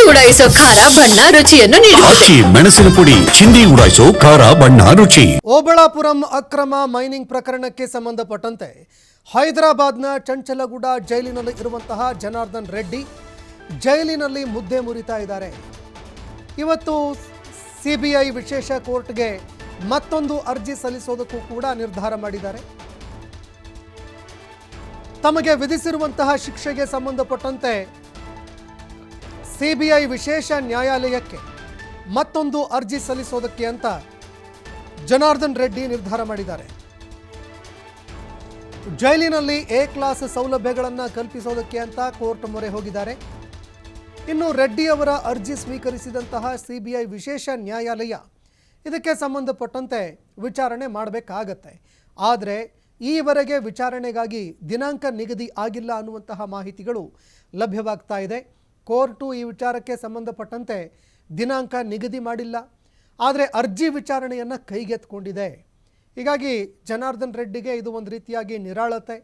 ಉಡಾಯಿಸೋ ಖಾರ ಬಣ್ಣ ರುಚಿಯನ್ನು ನೀಡುತ್ತದೆ. ಅಕ್ಕಿ ಮೆಣಸಿನ ಪುಡಿ ಚಿಂದಿ ಉಡಾಯಿಸೋ ಖಾರ ಬಣ್ಣ ರುಚಿ. ಓಬಳಾಪುರಂ ಅಕ್ರಮ ಮೈನಿಂಗ್ ಪ್ರಕರಣಕ್ಕೆ ಸಂಬಂಧಪಟ್ಟಂತೆ ಹೈದರಾಬಾದ್ನ ಚಂಚಲಗೂಡ ಜೈಲಿನಲ್ಲಿ ಇರುವಂತಹ ಜನಾರ್ದನ್ ರೆಡ್ಡಿ ಜೈಲಿನಲ್ಲಿ ಮುದ್ದೆ ಮುರಿತಾ ಇದ್ದಾರೆ. ಇವತ್ತು ಸಿಬಿಐ ವಿಶೇಷ ಕೋರ್ಟ್ಗೆ ಮತ್ತೊಂದು ಅರ್ಜಿ ಸಲ್ಲಿಸೋದಕ್ಕೂ ಕೂಡ ನಿರ್ಧಾರ ಮಾಡಿದ್ದಾರೆ. ತಮಗೆ ವಿಧಿಸಿರುವಂತಹ ಶಿಕ್ಷೆಗೆ ಸಂಬಂಧಪಟ್ಟಂತೆ ಸಿಬಿಐ ವಿಶೇಷ ನ್ಯಾಯಾಲಯಕ್ಕೆ ಮತ್ತೊಂದು ಅರ್ಜಿ ಸಲ್ಲಿಸೋದಕ್ಕೆ ಅಂತ ಜನಾರ್ದನ್ ರೆಡ್ಡಿ ನಿರ್ಧಾರ ಮಾಡಿದ್ದಾರೆ. ಜೈಲಿನಲ್ಲಿ ಎ ಕ್ಲಾಸ್ ಸೌಲಭ್ಯಗಳನ್ನು ಕಲ್ಪಿಸೋದಕ್ಕೆ ಅಂತ ಕೋರ್ಟ್ ಮೊರೆ ಹೋಗಿದ್ದಾರೆ. ಇನ್ನು ರೆಡ್ಡಿ ಅವರ ಅರ್ಜಿ ಸ್ವೀಕರಿಸಿದಂತಹ ಸಿಬಿಐ ವಿಶೇಷ ನ್ಯಾಯಾಲಯ ಇದಕ್ಕೆ ಸಂಬಂಧಪಟ್ಟಂತೆ ವಿಚಾರಣೆ ಮಾಡಬೇಕಾಗತ್ತೆ. ಆದರೆ ಈವರೆಗೆ ವಿಚಾರಣೆಗಾಗಿ ದಿನಾಂಕ ನಿಗದಿ ಆಗಿಲ್ಲ ಅನ್ನುವಂತಹ ಮಾಹಿತಿಗಳು ಲಭ್ಯವಾಗ್ತಾ ಇದೆ. ಕೋರ್ಟು ಈ ವಿಚಾರಕ್ಕೆ ಸಂಬಂಧಪಟ್ಟಂತೆ ದಿನಾಂಕ ನಿಗದಿ ಮಾಡಿಲ್ಲ, ಆದರೆ ಅರ್ಜಿ ವಿಚಾರಣೆಯನ್ನು ಕೈಗೆತ್ತಿಕೊಂಡಿದೆ. ಹೀಗಾಗಿ ಜನಾರ್ದನ್ ರೆಡ್ಡಿಗೆ ಇದು ಒಂದು ರೀತಿಯಾಗಿ ನಿರಾಳತೆ.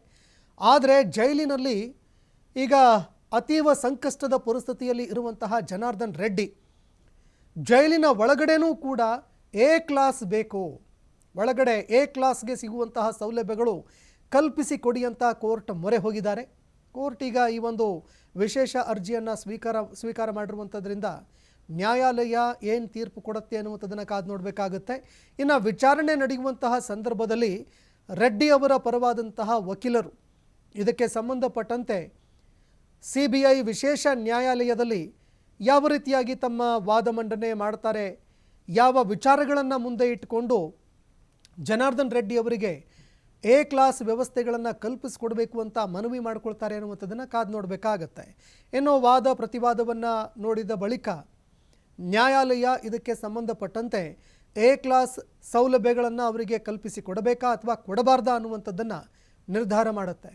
ಆದರೆ ಜೈಲಿನಲ್ಲಿ ಈಗ ಅತೀವ ಸಂಕಷ್ಟದ ಪರಿಸ್ಥಿತಿಯಲ್ಲಿ ಇರುವಂತಹ ಜನಾರ್ದನ್ ರೆಡ್ಡಿ ಜೈಲಿನ ಒಳಗಡೆನೂ ಕೂಡ ಎ ಕ್ಲಾಸ್ ಬೇಕು, ಒಳಗಡೆ ಎ ಕ್ಲಾಸ್ಗೆ ಸಿಗುವಂತಹ ಸೌಲಭ್ಯಗಳು ಕಲ್ಪಿಸಿಕೊಡಿ ಅಂತ ಕೋರ್ಟ್ ಮೊರೆ ಹೋಗಿದ್ದಾರೆ. ಕೋರ್ಟ್ ಈಗ ಈ ಒಂದು ವಿಶೇಷ ಅರ್ಜಿಯನ್ನು ಸ್ವೀಕಾರ ಮಾಡಿರುವಂಥದ್ರಿಂದ ನ್ಯಾಯಾಲಯ ಏನು ತೀರ್ಪು ಕೊಡುತ್ತೆ ಅನ್ನುವಂಥದ್ದನ್ನು ಕಾದು ನೋಡಬೇಕಾಗುತ್ತೆ. ಇನ್ನು ವಿಚಾರಣೆ ನಡೆಯುವಂತಹ ಸಂದರ್ಭದಲ್ಲಿ ರೆಡ್ಡಿ ಅವರ ಪರವಾದಂತಹ ವಕೀಲರು ಇದಕ್ಕೆ ಸಂಬಂಧಪಟ್ಟಂತೆ ಸಿಬಿಐ ವಿಶೇಷ ನ್ಯಾಯಾಲಯದಲ್ಲಿ ಯಾವ ರೀತಿಯಾಗಿ ತಮ್ಮ ವಾದ ಮಂಡನೆ ಮಾಡ್ತಾರೆ, ಯಾವ ವಿಚಾರಗಳನ್ನು ಮುಂದೆ ಇಟ್ಟುಕೊಂಡು ಜನಾರ್ದನ್ ರೆಡ್ಡಿ ಅವರಿಗೆ ಎ ಕ್ಲಾಸ್ ವ್ಯವಸ್ಥೆಗಳನ್ನು ಕಲ್ಪಿಸಿಕೊಡಬೇಕು ಅಂತ ಮನವಿ ಮಾಡಿಕೊಳ್ತಾರೆ ಅನ್ನುವಂಥದ್ದನ್ನು ಕಾದು ನೋಡಬೇಕಾಗತ್ತೆ. ಇನ್ನು ವಾದ ಪ್ರತಿವಾದವನ್ನು ನೋಡಿದ ಬಳಿಕ ನ್ಯಾಯಾಲಯ ಇದಕ್ಕೆ ಸಂಬಂಧಪಟ್ಟಂತೆ ಎ ಕ್ಲಾಸ್ ಸೌಲಭ್ಯಗಳನ್ನು ಅವರಿಗೆ ಕಲ್ಪಿಸಿಕೊಡಬೇಕಾ ಅಥವಾ ಕೊಡಬಾರ್ದಾ ಅನ್ನುವಂಥದ್ದನ್ನು ನಿರ್ಧಾರ ಮಾಡುತ್ತೆ.